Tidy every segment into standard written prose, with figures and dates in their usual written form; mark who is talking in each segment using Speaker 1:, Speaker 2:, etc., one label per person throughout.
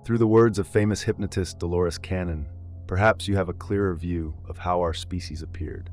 Speaker 1: Through the words of famous hypnotist Dolores Cannon, perhaps you have a clearer view of how our species appeared.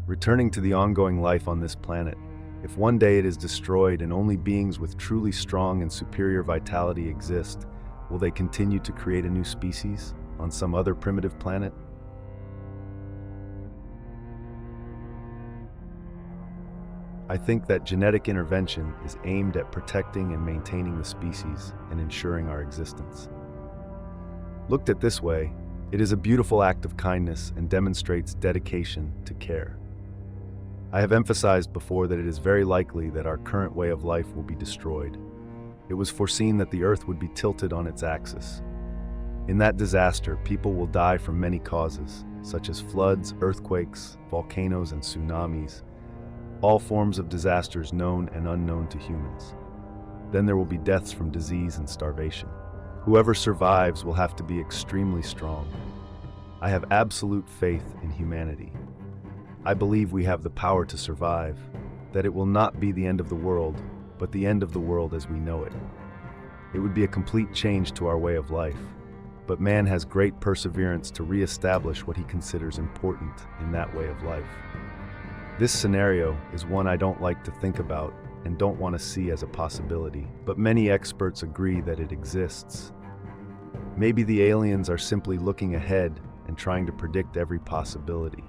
Speaker 1: Returning to the ongoing life on this planet, if one day it is destroyed and only beings with truly strong and superior vitality exist, will they continue to create a new species on some other primitive planet? I think that genetic intervention is aimed at protecting and maintaining the species and ensuring our existence. Looked at this way, it is a beautiful act of kindness and demonstrates dedication to care. I have emphasized before that it is very likely that our current way of life will be destroyed. It was foreseen that the Earth would be tilted on its axis. In that disaster, people will die from many causes, such as floods, earthquakes, volcanoes, and tsunamis, all forms of disasters known and unknown to humans. Then there will be deaths from disease and starvation. Whoever survives will have to be extremely strong. I have absolute faith in humanity. I believe we have the power to survive, that it will not be the end of the world, but the end of the world as we know it. It would be a complete change to our way of life, but man has great perseverance to re-establish what he considers important in that way of life. This scenario is one I don't like to think about and don't want to see as a possibility, but many experts agree that it exists. Maybe the aliens are simply looking ahead and trying to predict every possibility.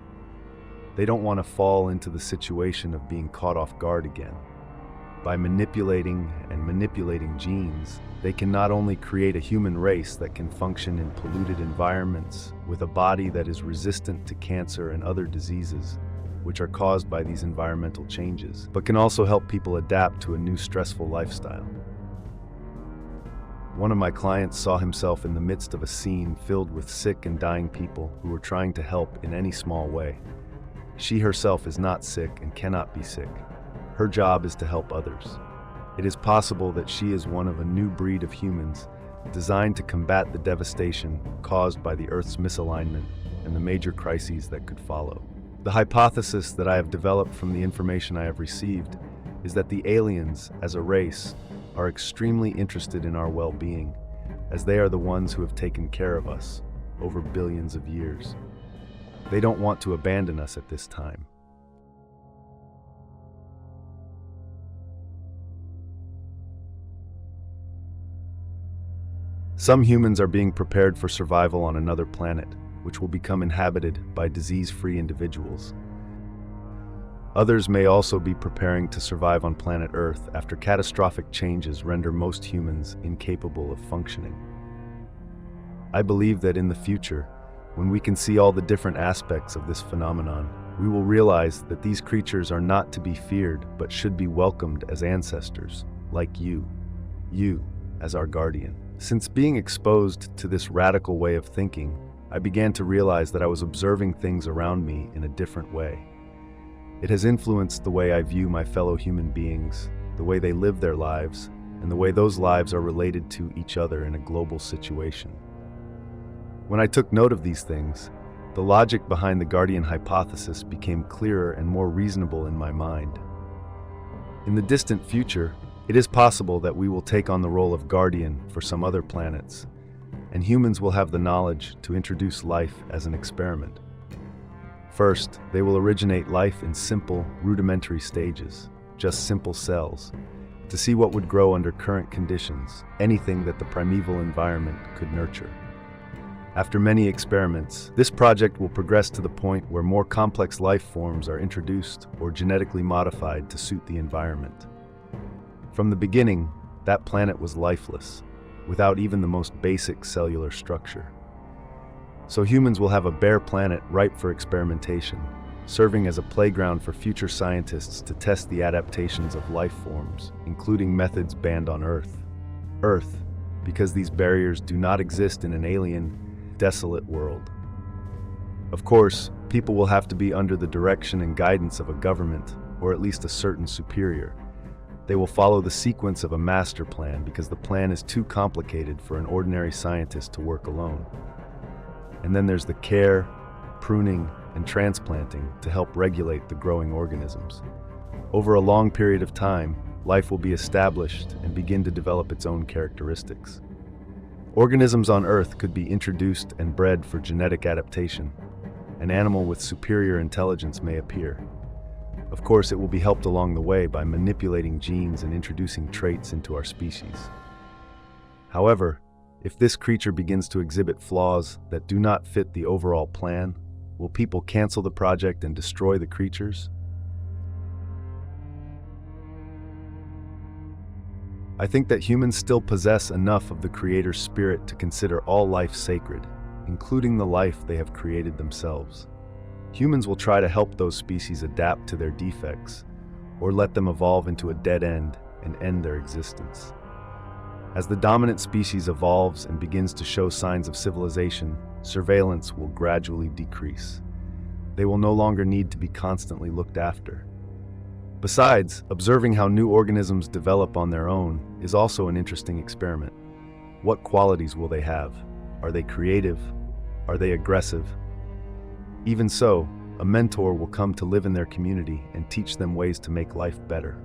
Speaker 1: They don't want to fall into the situation of being caught off guard again. By manipulating genes, they can not only create a human race that can function in polluted environments with a body that is resistant to cancer and other diseases, which are caused by these environmental changes, but can also help people adapt to a new stressful lifestyle. One of my clients saw himself in the midst of a scene filled with sick and dying people who were trying to help in any small way. She herself is not sick and cannot be sick. Her job is to help others. It is possible that she is one of a new breed of humans designed to combat the devastation caused by the Earth's misalignment and the major crises that could follow. The hypothesis that I have developed from the information I have received is that the aliens, as a race, are extremely interested in our well-being, as they are the ones who have taken care of us over billions of years. They don't want to abandon us at this time. Some humans are being prepared for survival on another planet, which will become inhabited by disease-free individuals. Others may also be preparing to survive on planet Earth after catastrophic changes render most humans incapable of functioning. I believe that in the future, when we can see all the different aspects of this phenomenon, we will realize that these creatures are not to be feared but should be welcomed as ancestors, like you as our guardian. Since being exposed to this radical way of thinking, I began to realize that I was observing things around me in a different way. It has influenced the way I view my fellow human beings, the way they live their lives, and the way those lives are related to each other in a global situation. When I took note of these things, the logic behind the guardian hypothesis became clearer and more reasonable in my mind. In the distant future, it is possible that we will take on the role of guardian for some other planets, and humans will have the knowledge to introduce life as an experiment. First, they will originate life in simple, rudimentary stages, just simple cells, to see what would grow under current conditions, anything that the primeval environment could nurture. After many experiments, this project will progress to the point where more complex life forms are introduced or genetically modified to suit the environment. From the beginning, that planet was lifeless, without even the most basic cellular structure. So humans will have a bare planet ripe for experimentation, serving as a playground for future scientists to test the adaptations of life forms, including methods banned on Earth. Earth, because these barriers do not exist in an alien, desolate world. Of course, people will have to be under the direction and guidance of a government, or at least a certain superior. They will follow the sequence of a master plan because the plan is too complicated for an ordinary scientist to work alone. And then there's the care, pruning, and transplanting to help regulate the growing organisms. Over a long period of time, life will be established and begin to develop its own characteristics. Organisms on Earth could be introduced and bred for genetic adaptation. An animal with superior intelligence may appear. Of course, it will be helped along the way by manipulating genes and introducing traits into our species. However, if this creature begins to exhibit flaws that do not fit the overall plan, will people cancel the project and destroy the creatures? I think that humans still possess enough of the Creator's spirit to consider all life sacred, including the life they have created themselves. Humans will try to help those species adapt to their defects, or let them evolve into a dead end and end their existence. As the dominant species evolves and begins to show signs of civilization, surveillance will gradually decrease. They will no longer need to be constantly looked after. Besides, observing how new organisms develop on their own is also an interesting experiment. What qualities will they have? Are they creative? Are they aggressive? Even so, a mentor will come to live in their community and teach them ways to make life better.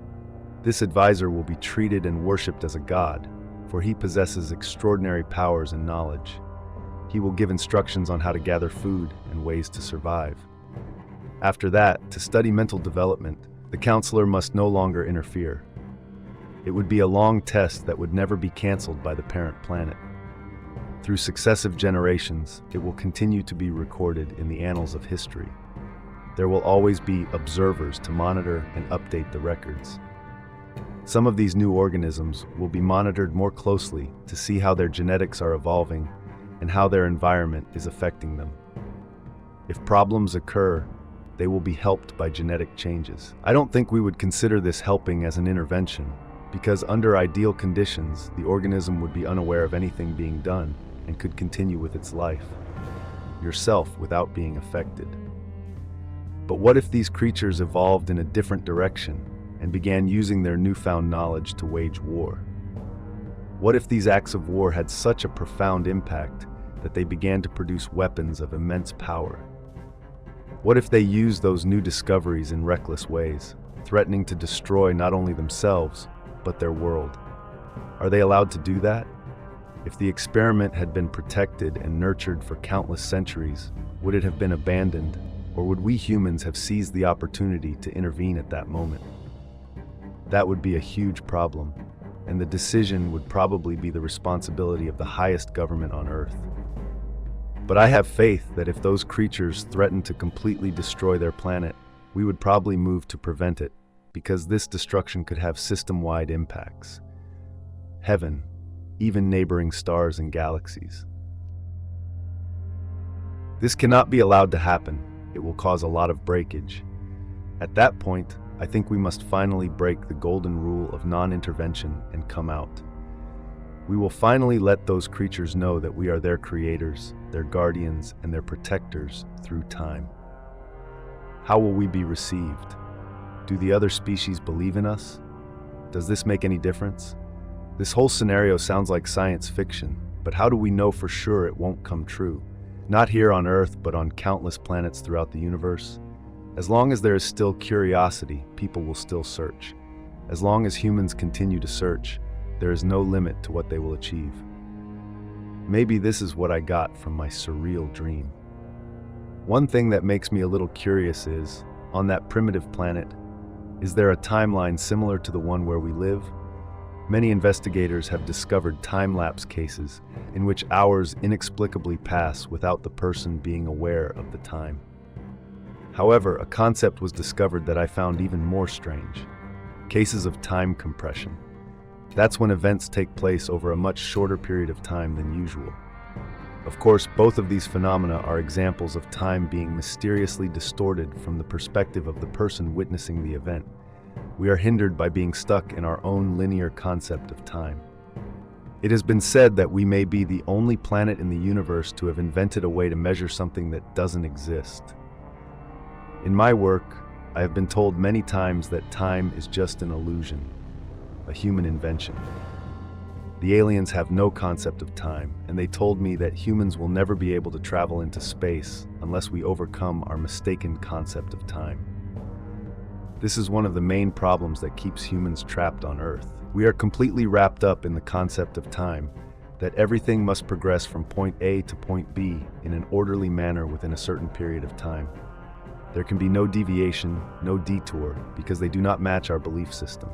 Speaker 1: This advisor will be treated and worshipped as a god, for he possesses extraordinary powers and knowledge. He will give instructions on how to gather food and ways to survive. After that, to study mental development, the counselor must no longer interfere. It would be a long test that would never be canceled by the parent planet. Through successive generations, it will continue to be recorded in the annals of history. There will always be observers to monitor and update the records. Some of these new organisms will be monitored more closely to see how their genetics are evolving and how their environment is affecting them. If problems occur, they will be helped by genetic changes. I don't think we would consider this helping as an intervention, because under ideal conditions, the organism would be unaware of anything being done and could continue with its life, yourself without being affected. But what if these creatures evolved in a different direction and began using their newfound knowledge to wage war? What if these acts of war had such a profound impact that they began to produce weapons of immense power? What if they used those new discoveries in reckless ways, threatening to destroy not only themselves, but their world? Are they allowed to do that? If the experiment had been protected and nurtured for countless centuries, would it have been abandoned, or would we humans have seized the opportunity to intervene at that moment? That would be a huge problem, and the decision would probably be the responsibility of the highest government on Earth. But I have faith that if those creatures threatened to completely destroy their planet, we would probably move to prevent it, because this destruction could have system-wide impacts. Heaven, even neighboring stars and galaxies. This cannot be allowed to happen. It will cause a lot of breakage. At that point, I think we must finally break the golden rule of non-intervention and come out. We will finally let those creatures know that we are their creators, their guardians, and their protectors through time. How will we be received? Do the other species believe in us? Does this make any difference? This whole scenario sounds like science fiction, but how do we know for sure it won't come true? Not here on Earth, but on countless planets throughout the universe. As long as there is still curiosity, people will still search. As long as humans continue to search, there is no limit to what they will achieve. Maybe this is what I got from my surreal dream. One thing that makes me a little curious is, on that primitive planet, is there a timeline similar to the one where we live? Many investigators have discovered time-lapse cases in which hours inexplicably pass without the person being aware of the time. However, a concept was discovered that I found even more strange: cases of time compression. That's when events take place over a much shorter period of time than usual. Of course, both of these phenomena are examples of time being mysteriously distorted from the perspective of the person witnessing the event. We are hindered by being stuck in our own linear concept of time. It has been said that we may be the only planet in the universe to have invented a way to measure something that doesn't exist. In my work, I have been told many times that time is just an illusion, a human invention. The aliens have no concept of time, and they told me that humans will never be able to travel into space unless we overcome our mistaken concept of time. This is one of the main problems that keeps humans trapped on Earth. We are completely wrapped up in the concept of time that everything must progress from point A to point B in an orderly manner within a certain period of time. There can be no deviation, no detour, because they do not match our belief system.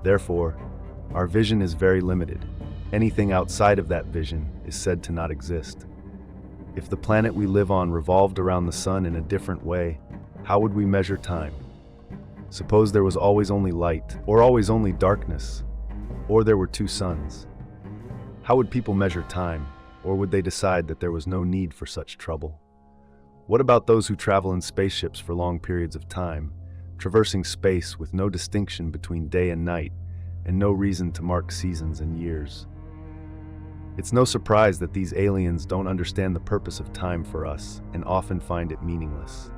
Speaker 1: Therefore, our vision is very limited. Anything outside of that vision is said to not exist. If the planet we live on revolved around the sun in a different way, how would we measure time? Suppose there was always only light, or always only darkness, or there were two suns. How would people measure time, or would they decide that there was no need for such trouble? What about those who travel in spaceships for long periods of time, traversing space with no distinction between day and night, and no reason to mark seasons and years? It's no surprise that these aliens don't understand the purpose of time for us and often find it meaningless.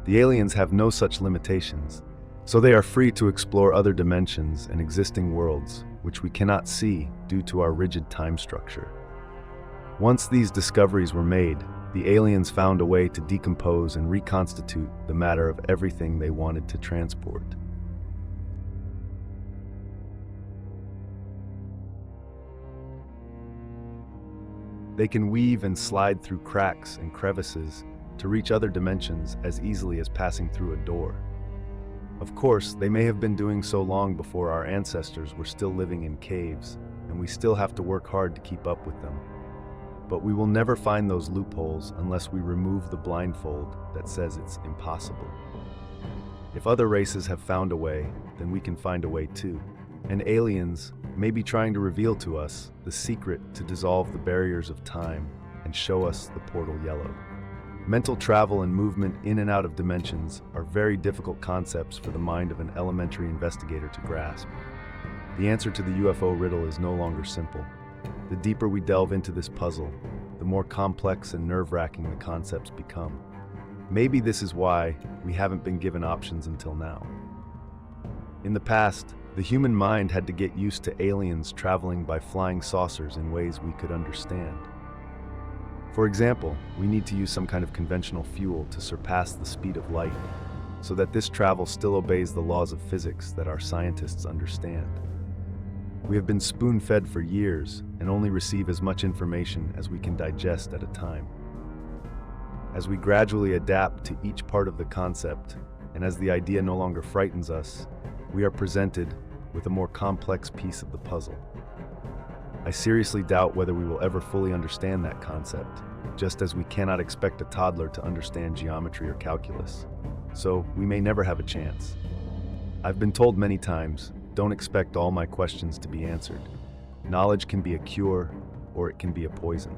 Speaker 1: The aliens have no such limitations, so they are free to explore other dimensions and existing worlds, which we cannot see due to our rigid time structure. Once these discoveries were made, the aliens found a way to decompose and reconstitute the matter of everything they wanted to transport. They can weave and slide through cracks and crevices to reach other dimensions as easily as passing through a door. Of course, they may have been doing so long before our ancestors were still living in caves, and we still have to work hard to keep up with them. But we will never find those loopholes unless we remove the blindfold that says it's impossible. If other races have found a way, then we can find a way too. And aliens may be trying to reveal to us the secret to dissolve the barriers of time and show us the portal yellow. Mental travel and movement in and out of dimensions are very difficult concepts for the mind of an elementary investigator to grasp. The answer to the UFO riddle is no longer simple. The deeper we delve into this puzzle, the more complex and nerve-wracking the concepts become. Maybe this is why we haven't been given options until now. In the past, the human mind had to get used to aliens traveling by flying saucers in ways we could understand. For example, we need to use some kind of conventional fuel to surpass the speed of light, so that this travel still obeys the laws of physics that our scientists understand. We have been spoon-fed for years and only receive as much information as we can digest at a time. As we gradually adapt to each part of the concept, and as the idea no longer frightens us, we are presented with a more complex piece of the puzzle. I seriously doubt whether we will ever fully understand that concept, just as we cannot expect a toddler to understand geometry or calculus. So we may never have a chance. I've been told many times, don't expect all my questions to be answered. Knowledge can be a cure, or it can be a poison.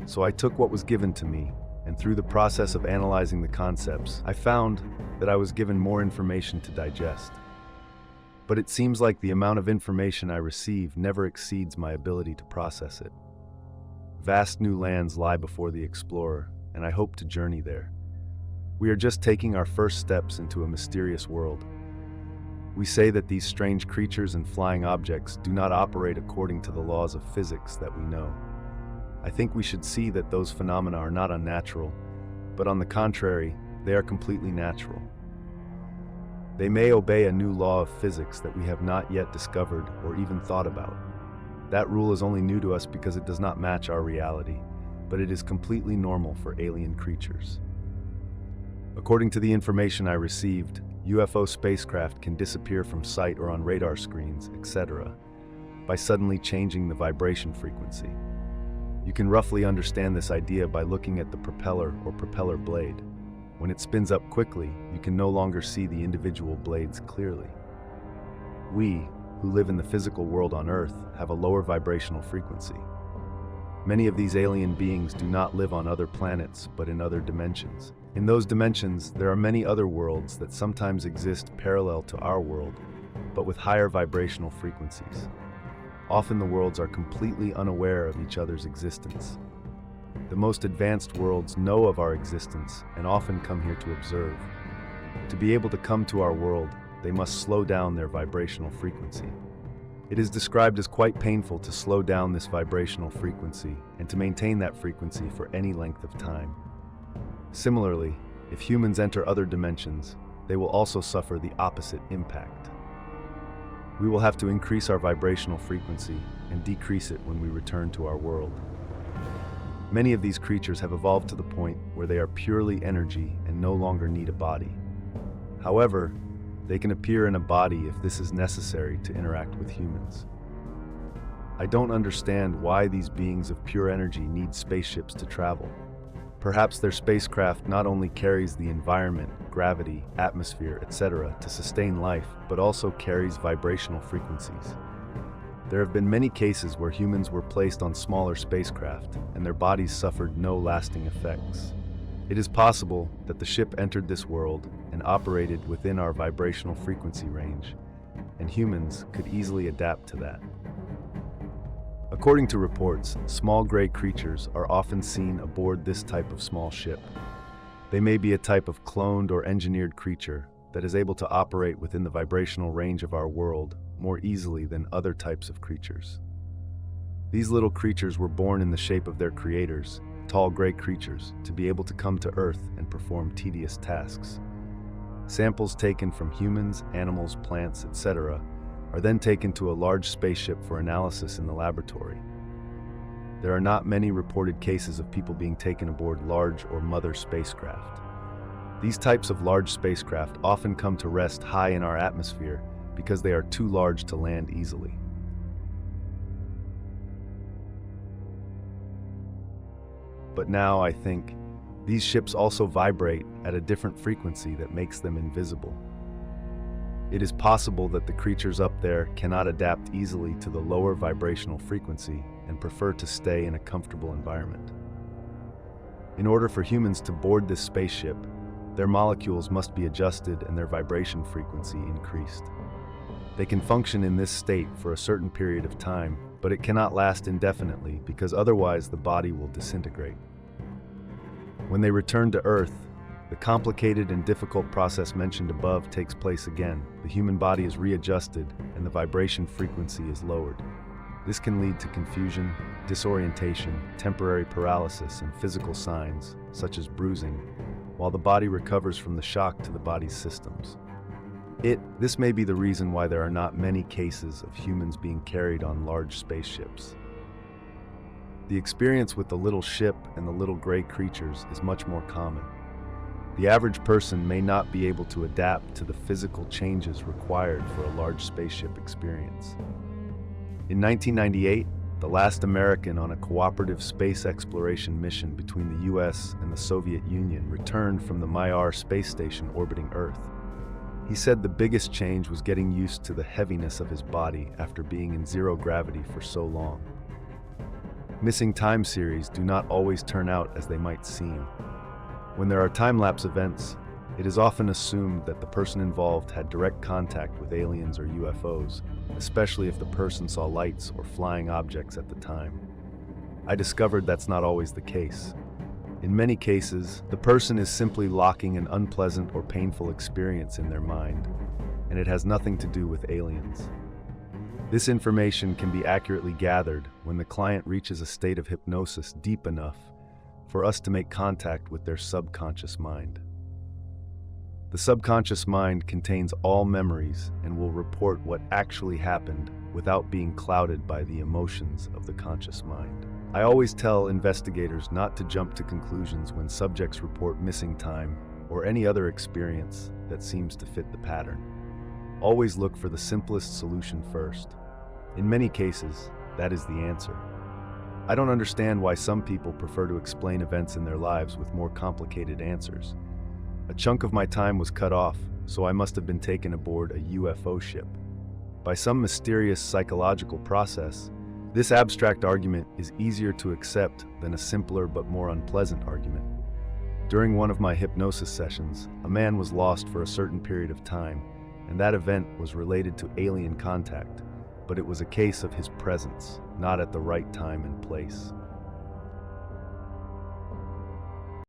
Speaker 1: So I took what was given to me, and through the process of analyzing the concepts, I found that I was given more information to digest. But it seems like the amount of information I receive never exceeds my ability to process it. Vast new lands lie before the explorer, and I hope to journey there. We are just taking our first steps into a mysterious world. We say that these strange creatures and flying objects do not operate according to the laws of physics that we know. I think we should see that those phenomena are not unnatural, but on the contrary, they are completely natural. They may obey a new law of physics that we have not yet discovered or even thought about. That rule is only new to us because it does not match our reality, but it is completely normal for alien creatures. According to the information I received, UFO spacecraft can disappear from sight or on radar screens, etc., by suddenly changing the vibration frequency. You can roughly understand this idea by looking at the propeller or propeller blade. When it spins up quickly, you can no longer see the individual blades clearly. We, who live in the physical world on Earth, have a lower vibrational frequency. Many of these alien beings do not live on other planets, but in other dimensions. In those dimensions, there are many other worlds that sometimes exist parallel to our world, but with higher vibrational frequencies. Often the worlds are completely unaware of each other's existence. The most advanced worlds know of our existence and often come here to observe. To be able to come to our world, they must slow down their vibrational frequency. It is described as quite painful to slow down this vibrational frequency and to maintain that frequency for any length of time. Similarly, if humans enter other dimensions, they will also suffer the opposite impact. We will have to increase our vibrational frequency and decrease it when we return to our world. Many of these creatures have evolved to the point where they are purely energy and no longer need a body. However, they can appear in a body if this is necessary to interact with humans. I don't understand why these beings of pure energy need spaceships to travel. Perhaps their spacecraft not only carries the environment, gravity, atmosphere, etc. to sustain life, but also carries vibrational frequencies. There have been many cases where humans were placed on smaller spacecraft, and their bodies suffered no lasting effects. It is possible that the ship entered this world and operated within our vibrational frequency range, and humans could easily adapt to that. According to reports, small gray creatures are often seen aboard this type of small ship. They may be a type of cloned or engineered creature that is able to operate within the vibrational range of our world more easily than other types of creatures. These little creatures were born in the shape of their creators, tall gray creatures, to be able to come to Earth and perform tedious tasks. Samples taken from humans, animals, plants, etc. are then taken to a large spaceship for analysis in the laboratory. There are not many reported cases of people being taken aboard large or mother spacecraft. These types of large spacecraft often come to rest high in our atmosphere because they are too large to land easily. But now I think these ships also vibrate at a different frequency that makes them invisible. It is possible that the creatures up there cannot adapt easily to the lower vibrational frequency and prefer to stay in a comfortable environment. In order for humans to board this spaceship, their molecules must be adjusted and their vibration frequency increased. They can function in this state for a certain period of time, but it cannot last indefinitely because otherwise the body will disintegrate. When they return to Earth, the complicated and difficult process mentioned above takes place again. The human body is readjusted and the vibration frequency is lowered. This can lead to confusion, disorientation, temporary paralysis, and physical signs, such as bruising, while the body recovers from the shock to the body's systems. This may be the reason why there are not many cases of humans being carried on large spaceships. The experience with the little ship and the little gray creatures is much more common. The average person may not be able to adapt to the physical changes required for a large spaceship experience. In 1998, the last American on a cooperative space exploration mission between the US and the Soviet Union returned from the Mir space station orbiting Earth. He said the biggest change was getting used to the heaviness of his body after being in zero gravity for so long. Missing time series do not always turn out as they might seem. When there are time-lapse events, it is often assumed that the person involved had direct contact with aliens or UFOs, especially if the person saw lights or flying objects at the time. I discovered that's not always the case. In many cases, the person is simply locking an unpleasant or painful experience in their mind, and it has nothing to do with aliens. This information can be accurately gathered when the client reaches a state of hypnosis deep enough for us to make contact with their subconscious mind. The subconscious mind contains all memories and will report what actually happened without being clouded by the emotions of the conscious mind. I always tell investigators not to jump to conclusions when subjects report missing time or any other experience that seems to fit the pattern. Always look for the simplest solution first. In many cases, that is the answer. I don't understand why some people prefer to explain events in their lives with more complicated answers. A chunk of my time was cut off, so I must have been taken aboard a UFO ship. By some mysterious psychological process, this abstract argument is easier to accept than a simpler but more unpleasant argument. During one of my hypnosis sessions, a man was lost for a certain period of time, and that event was related to alien contact, but it was a case of his presence, not at the right time and place.